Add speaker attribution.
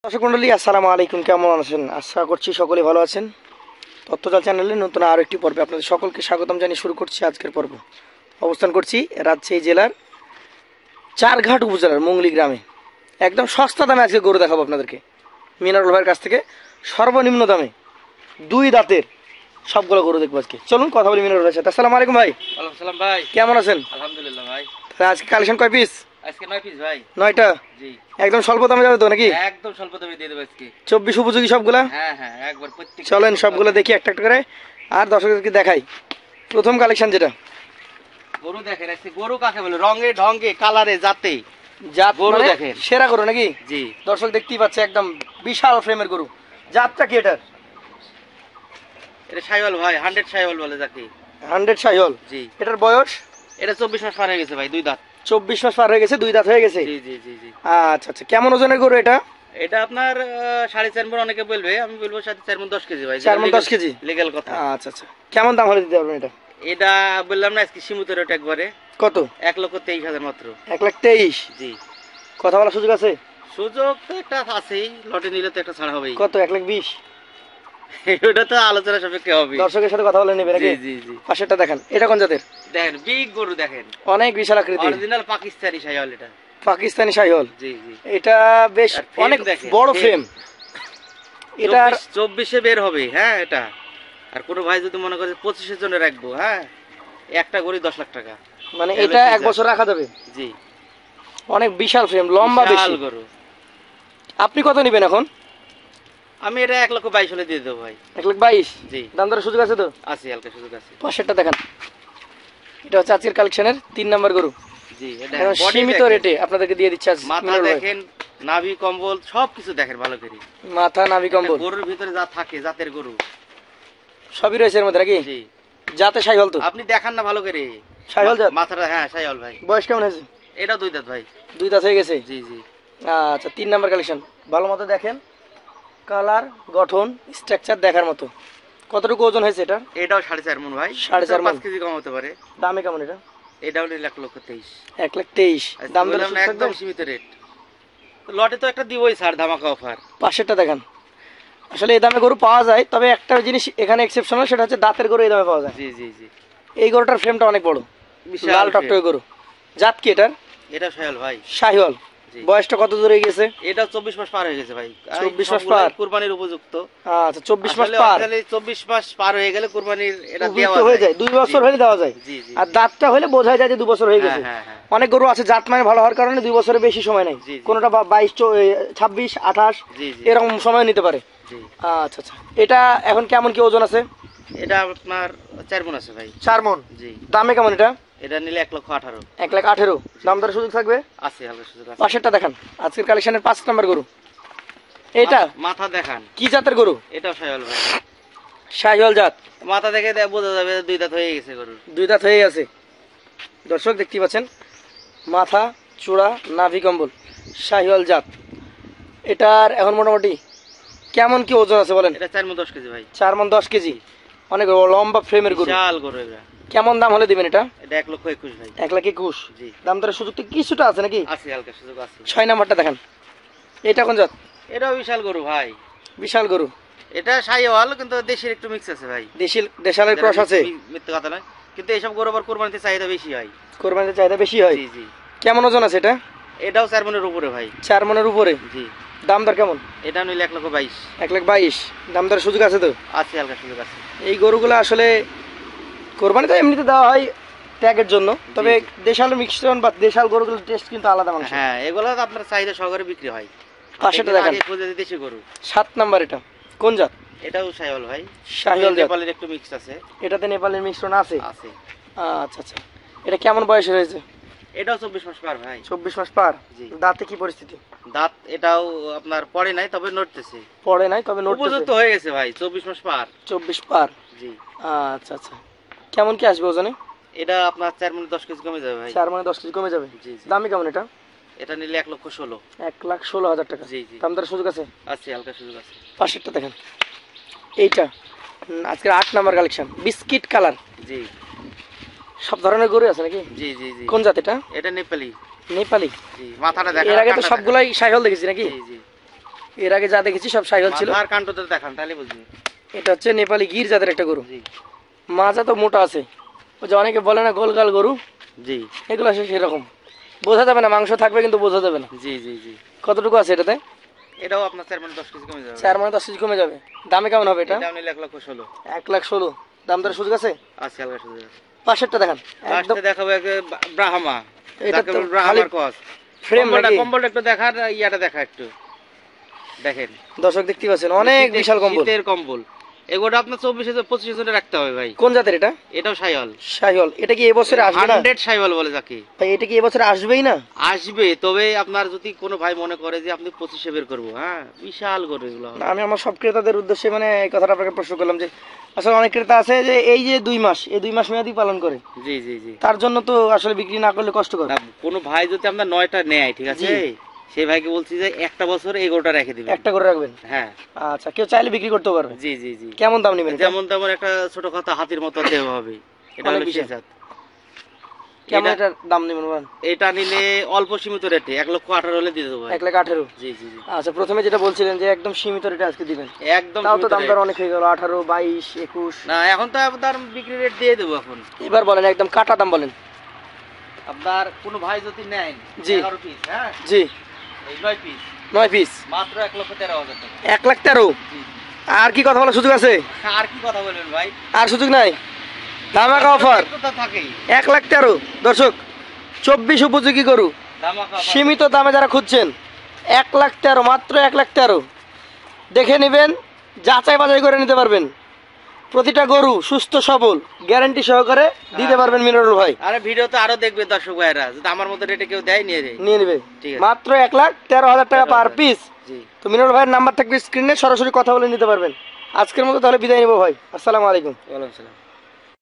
Speaker 1: দর্শক মন্ডলী আসসালামু আলাইকুম, কেমন আছেন? আশা করছি সকলে ভালো আছেন। তথ্যজাল চ্যানেলে নতুন আরও একটি পর্বে আপনাদের সকলকে স্বাগতম জানিয়ে শুরু করছি আজকের পর্ব। অবস্থান করছি রাজশাহী জেলার চারঘাট উপজেলার মঙ্গলি গ্রামে। একদম সস্তা দামে আজকে গরু দেখাবো আপনাদেরকে মিনারুল ভাইয়ের কাছ থেকে, সর্বনিম্ন দামে দুই দাঁতের সবগুলো গরু দেখবো আজকে। চলুন কথা বলি মিনারুল ভাইয়ের সাথে। আসসালামু আলাইকুম ভাই।
Speaker 2: ওয়ালাইকুম সালাম ভাই,
Speaker 1: কেমন আছেন?
Speaker 2: আলহামদুলিল্লাহ ভাই।
Speaker 1: তাহলে আজকে কালেকশন কয় পিস?
Speaker 2: আজকে 9 পিস ভাই।
Speaker 1: 9টা?
Speaker 2: জি,
Speaker 1: একদম স্বল্প দামে যাবে তো নাকি?
Speaker 2: একদম স্বল্প দামে দিয়ে দেব আজকে।
Speaker 1: 24 উপযোগী সবগুলা?
Speaker 2: হ্যাঁ হ্যাঁ, একবার প্রত্যেক।
Speaker 1: চলেন সবগুলো দেখি একটা একটা করে, আর দর্শকদেরকে দেখাই। প্রথম কালেকশন যেটা
Speaker 2: গরু দেখেন, আজকে গরু কাকে বলে, রঙে ঢঙ্গে কালারে জাতে
Speaker 1: জাত
Speaker 2: গরু
Speaker 1: মানে
Speaker 2: দেখেন।
Speaker 1: সেরা গরু নাকি?
Speaker 2: জি,
Speaker 1: দর্শক দেখতেই পাচ্ছে একদম বিশাল ফ্রেমের গরু। জাতটা কি এটার?
Speaker 2: এটা শাইওয়াল ভাই, 100 শাইওয়াল বলে যাকে।
Speaker 1: 100 শাহিওয়াল।
Speaker 2: জি,
Speaker 1: এটার বয়স?
Speaker 2: এটা 24 মাস পার হয়ে গেছে ভাই, দুই দাঁত।
Speaker 1: 24 মাস পার হয়ে গেছে, দুই দাঁত হয়ে গেছে।
Speaker 2: জি জি জি জি।
Speaker 1: আচ্ছা আচ্ছা, কেমন ওজনের গরু এটা?
Speaker 2: এটা আপনার 4.5 মণ, অনেকে বলবে, আমি বলবো 4.5 মণ 10 কেজি ভাই।
Speaker 1: 4 মণ 10 কেজি
Speaker 2: লিগ্যাল কথা।
Speaker 1: আচ্ছা আচ্ছা, কেমন দাম হলে দিতে পারবেন এটা?
Speaker 2: এটা বললাম না আজকে সীমিত রেট একবারে।
Speaker 1: কত?
Speaker 2: 1,23,000 মাত্র।
Speaker 1: 1,23,000?
Speaker 2: জি,
Speaker 1: কথা বলার সুযোগ আছে?
Speaker 2: সুযোগ তো একটা আছেই, লটে নিলে তো একটা ছাড় হবেই।
Speaker 1: কত? 1,20,000?
Speaker 2: ওটা তো আলোচনা সাপেক্ষে হবে।
Speaker 1: দর্শকের সাথে কথা বলে নেবে নাকি?
Speaker 2: জি জি জি।
Speaker 1: পাশেরটা দেখেন, এটা কোন জাতের?
Speaker 2: দেখেন বিগ গরু দেখেন,
Speaker 1: অনেক বিশাল আকৃতি,
Speaker 2: অরিজিনাল পাকিস্তানি শাইওয়াল এটা।
Speaker 1: পাকিস্তানি শাহিওয়াল।
Speaker 2: জি জি।
Speaker 1: এটা বেশ
Speaker 2: আর frame
Speaker 1: অনেক
Speaker 2: দেখেন,
Speaker 1: বড়
Speaker 2: frame।
Speaker 1: ফ্রেম। এটার
Speaker 2: 24 বের হবে, হ্যাঁ এটা। আর কোনো ভাই যদি মনে করে 25 জন্য রাখবো, হ্যাঁ, একটা গরু 10 লাখ টাকা।
Speaker 1: মানে
Speaker 2: এগুলো
Speaker 1: এটা
Speaker 2: কি
Speaker 1: 1 বছর রাখা যাবে।
Speaker 2: জি,
Speaker 1: অনেক বিশাল ফ্রেম, লম্বা বেশি।
Speaker 2: বিশাল গরু।
Speaker 1: আপনি কত নেবেন এখন?
Speaker 2: আমি এটা 1,22,000 হলে দিয়ে দেবো ভাই।
Speaker 1: 1,22,000?
Speaker 2: জি,
Speaker 1: দাম দরের সুযোগ আছে তো?
Speaker 2: আছে, হালকা সুযোগ আছে।
Speaker 1: পাশেরটা দেখেন, এটা হচ্ছে আজকের কালেকশনের 3 নাম্বার গরু।
Speaker 2: জি, এটা
Speaker 1: এখন
Speaker 2: body
Speaker 1: সীমিত
Speaker 2: দেখেন,
Speaker 1: রেটে আপনাদেরকে দিয়ে দিচ্ছে আজ
Speaker 2: মাথা
Speaker 1: মিনারুল ভাই।
Speaker 2: দেখেন, নাভি কম্বল সবকিছু দেখেন ভালো করে।
Speaker 1: মাথা নাভি কম্বল
Speaker 2: গরুর ভিতরে যা থাকে, জাতের গরু।
Speaker 1: সবই রয়েছে এর মধ্যে নাকি?
Speaker 2: জি,
Speaker 1: জাতে শাহিওয়াল তো?
Speaker 2: আপনি দেখান না ভালো করে।
Speaker 1: শাহিওয়াল জাত?
Speaker 2: মাথাটা, হ্যাঁ শাইওয়াল ভাই।
Speaker 1: বয়স কেমন হয়েছে?
Speaker 2: এটা দুই দাঁত ভাই।
Speaker 1: দুই দাঁত হয়ে গেছে?
Speaker 2: জি জি।
Speaker 1: আচ্ছা, 3 নাম্বার কালেকশন। ভালো মতো দেখেন, কালার, গঠন, স্ট্রাকচার দেখার মতো। কতটুকু ওজন হয়েছে এটা?
Speaker 2: এটাও 4.5 মণ ভাই।
Speaker 1: 4.5 মণ।
Speaker 2: 5 কেজি কম হতে পারে।
Speaker 1: দামে কেমন এটা?
Speaker 2: এটাও নিলে 1,23,000।
Speaker 1: 1,23,000 দাম দরের সুযোগ
Speaker 2: একদম
Speaker 1: থাকবে?
Speaker 2: সীমিত রেট। লটে তো একটা দিবই স্যার, ধামাকা অফার।
Speaker 1: পাশেরটা দেখেন। আসলে এই দামে গরু পাওয়া যায়, তবে একটা জিনিস এখানে এক্সেপশনাল, সেটা হচ্ছে দাঁতের গরু এই দামে পাওয়া যায়।
Speaker 2: জি জি জি।
Speaker 1: এই গরুটার ফ্রেমটা অনেক বড়,
Speaker 2: বিশাল
Speaker 1: লাল
Speaker 2: frame।
Speaker 1: টকটকে গরু। জাত কি এটার?
Speaker 2: এটা শাইওয়াল ভাই।
Speaker 1: শাহিওয়াল।
Speaker 2: জি।
Speaker 1: বয়সটা কত দূরে গেছে?
Speaker 2: এটা 24 মাস পার হয়ে গেছে ভাই।
Speaker 1: 24 মাস পার?
Speaker 2: কুরবানির উপযুক্ত।
Speaker 1: আচ্ছা, 24 মাস
Speaker 2: আসলে
Speaker 1: পার?
Speaker 2: actually 24 মাস পার হয়ে গেলে কুরবানির এটা দেওয়া
Speaker 1: উপযুক্ত হয়ে যায়, 2 বছর হলে দেওয়া যায়।
Speaker 2: জি জি।
Speaker 1: আর দাঁতটা হলে বোঝা যায় যে 2 বছর হয়ে গেছে।
Speaker 2: হ্যাঁ হ্যাঁ।
Speaker 1: অনেক গরু আছে জাত মানে ভালো হওয়ার কারণে 2 বছরের বেশি সময় নেই,
Speaker 2: জি, জি।
Speaker 1: কোনোটা 22, 26, 28
Speaker 2: জি জি।
Speaker 1: এরকম সময় নিতে পারে।
Speaker 2: জি।
Speaker 1: আচ্ছা আচ্ছা, এটা এখন কেমন কি ওজন আছে?
Speaker 2: এটা আপনার 4 মণ আছে ভাই।
Speaker 1: 4 মণ।
Speaker 2: জি।
Speaker 1: দামে কেমন এটা?
Speaker 2: এটা নিলে 1,18,000।
Speaker 1: 1,18,000 দাম দরের সুযোগ থাকবে?
Speaker 2: আছে, হালকা সুযোগ আছে।
Speaker 1: পাশেরটা দেখান, আজকের কালেকশনের 5 নাম্বার গরু। এটা
Speaker 2: মাথা দেখান।
Speaker 1: কি জাতের গরু?
Speaker 2: এটাও শাইওয়াল ভাই।
Speaker 1: শাহিওয়াল জাত।
Speaker 2: মাথা দেখে বোঝা যাবে দুই দাঁত হয়ে গেছে গরুর।
Speaker 1: 2 দাঁত হয়ে গেছে। দর্শক দেখতে পাচ্ছেন, মাথা, চূড়া, নাভি কম্বল, শাহিওয়াল জাত। এটার এখন মোটামুটি কেমন কি ওজন আছে বলেন?
Speaker 2: এটা 4 মণ 10 কেজি ভাই।
Speaker 1: 4 মণ 10 কেজি, অনেক লম্বা ফ্রেমের গরু।
Speaker 2: বিশাল গরু এটা।
Speaker 1: কেমন দাম হলে দিবেন এটা?
Speaker 2: এটা 1,21,000 ভাই।
Speaker 1: 1,21,000?
Speaker 2: জি।
Speaker 1: দাম দরের সুযোগ তো কিছুটা আছে নাকি?
Speaker 2: আছে, হালকা সুযোগ আছে।
Speaker 1: 6 নাম্বারটা দেখেন, এটা কোন জাত?
Speaker 2: এটাও বিশাল গরু ভাই।
Speaker 1: বিশাল গরু।
Speaker 2: এটা শাইওয়াল, কিন্তু দেশের একটু মিক্স আছে ভাই।
Speaker 1: দেশালের ক্রস আছে?
Speaker 2: মিথ্যে কথা নয়, কিন্তু এইসব গরু আবার কোরবানিতে চাহিদা বেশি হয়।
Speaker 1: কোরবানিতে চাহিদা বেশি হয়?
Speaker 2: জি জি।
Speaker 1: কেমন ওজন আছে এটা?
Speaker 2: এটাও 4 মণের উপরে ভাই।
Speaker 1: 4 মণের উপরে?
Speaker 2: জি।
Speaker 1: দাম দর কেমন?
Speaker 2: এটা নিলে 1,22,000।
Speaker 1: 1,22,000 দাম দরের সুযোগ আছে তো?
Speaker 2: আছে, হালকা সুযোগ আছে।
Speaker 1: এই গরুগুলো আসলে কোরবানিতে এমনিতে দেওয়া হয় ট্যাগের জন্য, তবে
Speaker 2: জি।
Speaker 1: দেশাল মিশ্রণ বা দেশাল গরুগুলোর টেস্ট কিন্তু আলাদা মাংস।
Speaker 2: হ্যাঁ, এগুলো তো আপনার চাহিদা সহকারে বিক্রি হয়।
Speaker 1: পাশেরটা
Speaker 2: এগুলো
Speaker 1: দেখেন,
Speaker 2: আগে খুঁজে দেশি গরু।
Speaker 1: 7 নাম্বার। এটা কোন জাত?
Speaker 2: এটাও শাইওয়াল ভাই।
Speaker 1: শাহিওয়াল জাত।
Speaker 2: নেপালের একটু মিক্স আছে।
Speaker 1: এটাতে নেপালের মিশ্রণ আছে?
Speaker 2: আছে।
Speaker 1: আচ্ছা আচ্ছা, এটা কেমন বয়স হয়েছে?
Speaker 2: এটাও 24 মাস পার ভাই।
Speaker 1: 24 মাস পার?
Speaker 2: জি।
Speaker 1: দাঁতে কি পরিস্থিতি?
Speaker 2: দাঁত এটাও আপনার পড়ে নাই, তবে নড়তেছে।
Speaker 1: পড়ে নাই তবে
Speaker 2: উপযুক্ত
Speaker 1: নড়তেছে?
Speaker 2: হয়ে গেছে ভাই, 24 মাস পার।
Speaker 1: 24 পার?
Speaker 2: জি।
Speaker 1: আচ্ছা আচ্ছা, কেমন কি আসবে ওজনে?
Speaker 2: এটা আপনার 4 মণ 10 কেজি কমে যাবে ভাই।
Speaker 1: 4 মানে 10 কেজি কমে যাবে?
Speaker 2: জি জি।
Speaker 1: দামে কেমন এটা?
Speaker 2: এটা নিলে 1,16,000।
Speaker 1: 1,16,000 টাকা?
Speaker 2: জি জি।
Speaker 1: দাম দরের সুযোগ আছে?
Speaker 2: আছে, হালকা সুযোগ আছে।
Speaker 1: পাশেরটা দেখেন, এইটা আজকের 8 নাম্বার কালেকশন, বিস্কিট কালার।
Speaker 2: জি
Speaker 1: সব ধরনের গরু আছে নাকি?
Speaker 2: জি জি জি।
Speaker 1: কোন জাত এটা?
Speaker 2: এটা নেপালি।
Speaker 1: নেপালি?
Speaker 2: জি, মাথাটা দেখা।
Speaker 1: এর আগে তো সবগুলাই শাহিওয়াল দেখেছি নাকি?
Speaker 2: জি জি।
Speaker 1: এর আগে যা দেখেছি সব শাহিওয়াল ছিল।
Speaker 2: আর কান্টতে দেখান তাহলে বুঝবি।
Speaker 1: এটা হচ্ছে নেপালি গির জাতের একটা গরু।
Speaker 2: জি
Speaker 1: মাজা তো মোটা আছে, ওই যে অনেকে বলে না গোলগাল গরু,
Speaker 2: জি
Speaker 1: এগুলো আছে সেরকম। বোঝা যাবে না, মাংস থাকবে কিন্তু বোঝা যাবে না।
Speaker 2: জি জি জি
Speaker 1: কতটুকু আছে এটাতে?
Speaker 2: এটাও আপনার 4 মানে 10 কেজি কমে যাবে।
Speaker 1: 4 মানে 10 কেজি কমে যাবে। দামে কেমন হবে এটা?
Speaker 2: এটা নিলে 1,16,00,000।
Speaker 1: 1,16,000। দাম দরের সুযোগ আছে?
Speaker 2: আছে হালকা সুযোগ আছে।
Speaker 1: পাশেরটা দেখান একদম।
Speaker 2: লাস্টে দেখাবো এক ব্রাহ্মা।
Speaker 1: এটা
Speaker 2: যাকে
Speaker 1: তো
Speaker 2: বলে ব্রাহ্মার ক্রস।
Speaker 1: ফ্রেম নাকি?
Speaker 2: কম্বলটা একটু দেখার, ইয়াটা দেখা একটু দেখেন।
Speaker 1: দর্শক দেখতে পাচ্ছেন অনেক বিশাল কম্বল।
Speaker 2: শীতের কম্বল। এগুলো আপনার 24-25 জনের রাখতে হবে ভাই।
Speaker 1: কোন জাতের এটা?
Speaker 2: এটাও শাইওয়াল।
Speaker 1: শাহিওয়াল। এটা কি এবছরে আসবে না?
Speaker 2: 100 শাইওয়াল বলে যাকে।
Speaker 1: ভাই এটা কি এবছরে আসবেই না?
Speaker 2: আসবে, তবে আপনার যদি কোনো ভাই মনে করে যে আপনি 25-এ বের করবো, হ্যাঁ বিশাল গরু এগুলো হবে।
Speaker 1: না, আমি আমার সব ক্রেতাদের উদ্দেশ্যে মানে এই কথাটা আপনাকে প্রশ্ন করলাম যে আসলে অনেক ক্রেতা আছে যে এই যে 2 মাস, এই 2 মাস মেয়াদি পালন করে,
Speaker 2: জি জি জি।
Speaker 1: তার জন্য তো আসলে বিক্রি না করলে কষ্টকর।
Speaker 2: না, কোনো ভাই যদি আপনার 9টা নেয়, ঠিক আছে,
Speaker 1: জি।
Speaker 2: সেই ভাইকে বলছি যে একটা বছর এই গরুটা রেখে দিবেন।
Speaker 1: একটা করে রাখবেন।
Speaker 2: হ্যাঁ
Speaker 1: আচ্ছা, কেউ চাইলে বিক্রি করতে পারবে।
Speaker 2: জি জি জি।
Speaker 1: কেমন দাম নেবেন এটা?
Speaker 2: যেমন তেমন একটা ছোটখাটো হাতির মতো দেহ হবে। এটা
Speaker 1: অনেক
Speaker 2: হলো
Speaker 1: বিশাল।
Speaker 2: বিশেষ জাত।
Speaker 1: কেমন
Speaker 2: এটা-
Speaker 1: এটার দাম নেবেন বলেন?
Speaker 2: এটা নিলে অল্প সীমিত রেটে 1,18,00,000 হলে দিয়ে দেবো ভাই।
Speaker 1: 1,18,000।
Speaker 2: জি জি জি।
Speaker 1: আচ্ছা, প্রথমে যেটা বলছিলেন যে একদম সীমিত রেটে আজকে দিবেন,
Speaker 2: একদম
Speaker 1: তাও তো
Speaker 2: সীমিত
Speaker 1: দাম
Speaker 2: rate।
Speaker 1: দর অনেক হয়ে গেল, 18, 22, 21।
Speaker 2: না, এখন তো আপনার বিক্রি রেট দিয়ে দেবো এখন।
Speaker 1: এবার বলেন একদম কাটা দাম বলেন।
Speaker 2: আপনার কোনো ভাই যদি নেন
Speaker 1: জি।
Speaker 2: 11 পিস, হ্যাঁ
Speaker 1: জি,
Speaker 2: এই 9 পিস
Speaker 1: 9 পিস
Speaker 2: মাত্র 1,13,000 টাকা।
Speaker 1: 1,13,000।
Speaker 2: জি।
Speaker 1: আর কি কথা বলার সুযোগ আছে?
Speaker 2: আর কি কথা বলবেন ভাই?
Speaker 1: আর সুযোগ নাই, ধামাকা অফার।
Speaker 2: তো তা থাকেই।
Speaker 1: 1,13,000। দর্শক 24 উপযোগী গরু
Speaker 2: ধামাকা offer।
Speaker 1: সীমিত দামে যারা খুঁজছেন, 1,13,000, মাত্র 1,13,000। দেখে নেবেন, যাচাই বাছাই করে নিতে পারবেন। প্রতিটা গরু সুস্থ সবল, গ্যারান্টি সহকারে দিতে পারবেন মিনারুল ভাই।
Speaker 2: আরে ভিডিও তো আরো দেখবে দর্শক ভাইরা, যদি আমার মতো রেটে কেউ দেয় নিয়ে যায়।
Speaker 1: নিয়ে নেবে
Speaker 2: ঠিক আছে।
Speaker 1: মাত্র 1,13,000 টাকা পার পিস।
Speaker 2: জি।
Speaker 1: তো মিনারুল ভাইয়ের নাম্বার থাকবে স্ক্রিনে, সরাসরি কথা বলে নিতে পারবেন। আজকের মতো তাহলে বিদায় নেবো ভাই। আসসালামু আলাইকুম।
Speaker 2: ওয়ালাইকুম আসসালাম।